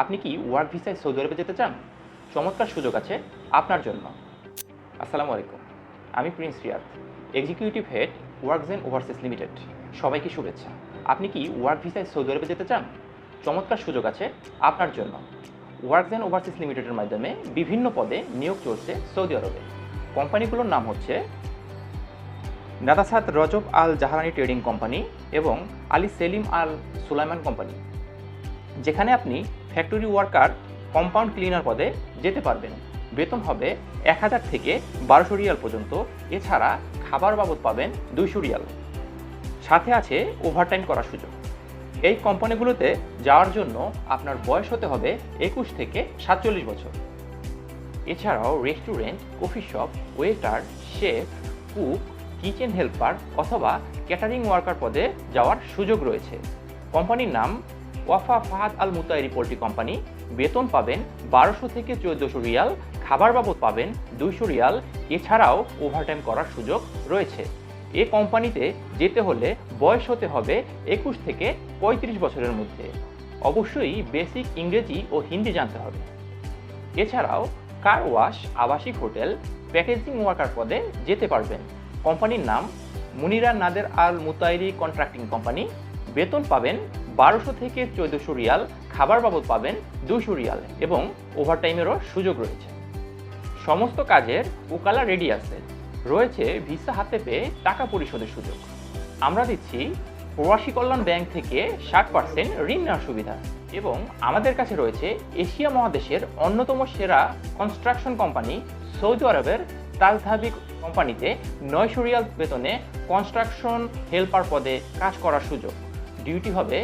আপনি কি ওয়ার্ক ভিসায় সৌদি আরবে যেতে চান? চমৎকার সুযোগ আছে আপনার জন্য। আসসালামু আলাইকুম, আমি Prince Riyad, executive head Workzen overseas limited. সবাইকে শুভেচ্ছা। আপনি কি ওয়ার্ক ভিসায় সৌদি আরবে যেতে চান? চমৎকার সুযোগ আছে আপনার জন্য। ওয়ার্কজেন ওভারসিজ লিমিটেডের মাধ্যমে বিভিন্ন পদে নিয়োগ চলছে সৌদি আরবে। কোম্পানিগুলোর নাম হচ্ছে নাদাসাত রজব আল জাহারানি ট্রেডিং কোম্পানি এবং আলী সেলিম আল সুলাইমান কোম্পানি, যেখানে আপনি ফ্যাক্টরি ওয়ার্কার কম্পাউন্ড ক্লিনার পদে যেতে পারবেন। বেতন হবে 1000 থেকে 1200 রিয়াল পর্যন্ত। এছাড়া খাবার বাবদ পাবেন 200 রিয়াল। সাথে আছে ওভারটাইম করার সুযোগ। এই কোম্পানিগুলোতে যাওয়ার জন্য আপনার বয়স হতে হবে 21 থেকে 47 বছর। এছাড়াও restaurant, coffee shop, waiter, chef, cook, kitchen helper অথবা ক্যাটারিং ওয়ার্কার পদে যাওয়ার সুযোগ রয়েছে। কোম্পানির নাম ওয়াফা ফাহাদ আল মুতাইরি পোল্ট্রি কোম্পানি। বেতন পাবেন 1200 থেকে 1400 রিয়াল, খাবার বাবদ পাবেন 200 রিয়াল। এছাড়াও ওভারটাইম করার সুযোগ রয়েছে। এ কোম্পানিতে যেতে হলে বয়স হতে হবে 21 থেকে 35 বছরের মধ্যে। অবশ্যই বেসিক ইংরেজি ও হিন্দি জানতে হবে। এছাড়াও কার ওয়াশ, আবাসিক হোটেল, প্যাকেজিং ওয়ার্কার পদে যেতে পারবেন। কোম্পানির নাম মুনিরা নাদের আল মুতাইরি কন্ট্রাক্টিং কোম্পানি। বেতন পাবেন 1200 থেকে 1400 রিয়াল, খাবার বাবদ পাবেন 200 রিয়াল এবং ওভারটাইমেরও সুযোগ রয়েছে। সমস্ত কাজের ওকালা রেডি আছে। রয়েছে ভিসা হাতে পেয়ে টাকা পরিশোধের সুযোগ। আমরা দিচ্ছি প্রবাসী কল্যাণ ব্যাংক থেকে 60% ঋণ নেওয়ার সুবিধা এবং আমাদের কাছে রয়েছে এশিয়া মহাদেশের অন্যতম সেরা কনস্ট্রাকশন কোম্পানি সৌদি আরবের তাজধাবি কোম্পানিতে 900 রিয়াল বেতনে কনস্ট্রাকশন হেল্পার পদে কাজ করার সুযোগ। ডিউটি হবে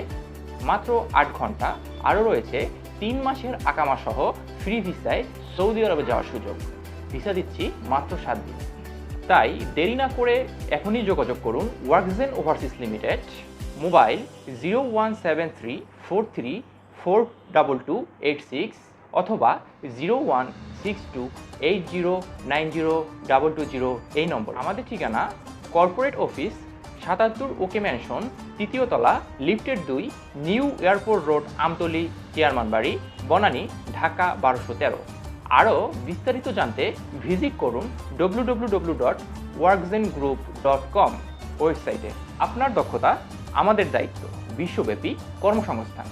মাত্র 8 ঘন্টা। আরও রয়েছে 3 মাসের আকামা সহ ফ্রি ভিসায় সৌদি আরবে যাওয়ার সুযোগ। ভিসা দিচ্ছি মাত্র 7 দিন। তাই দেরি না করে এখনই যোগাযোগ করুন ওয়ার্কজেন ওভারসিজ লিমিটেড। মোবাইল 017343422286 অথবা 016280902220 এই নম্বর। আমাদের ঠিকানা কর্পোরেট অফিস 77 ওকে ম্যানশন, 3য় তলা, লিফটের 2, new airport road, Amtali, chairman বাড়ি, বনানী, ঢাকা 1213। আরও বিস্তারিত জানতে ভিজিট করুন www.workzengroup.com ওয়েবসাইটে। আপনার দক্ষতা আমাদের দায়িত্ব, বিশ্বব্যাপী কর্মসংস্থান।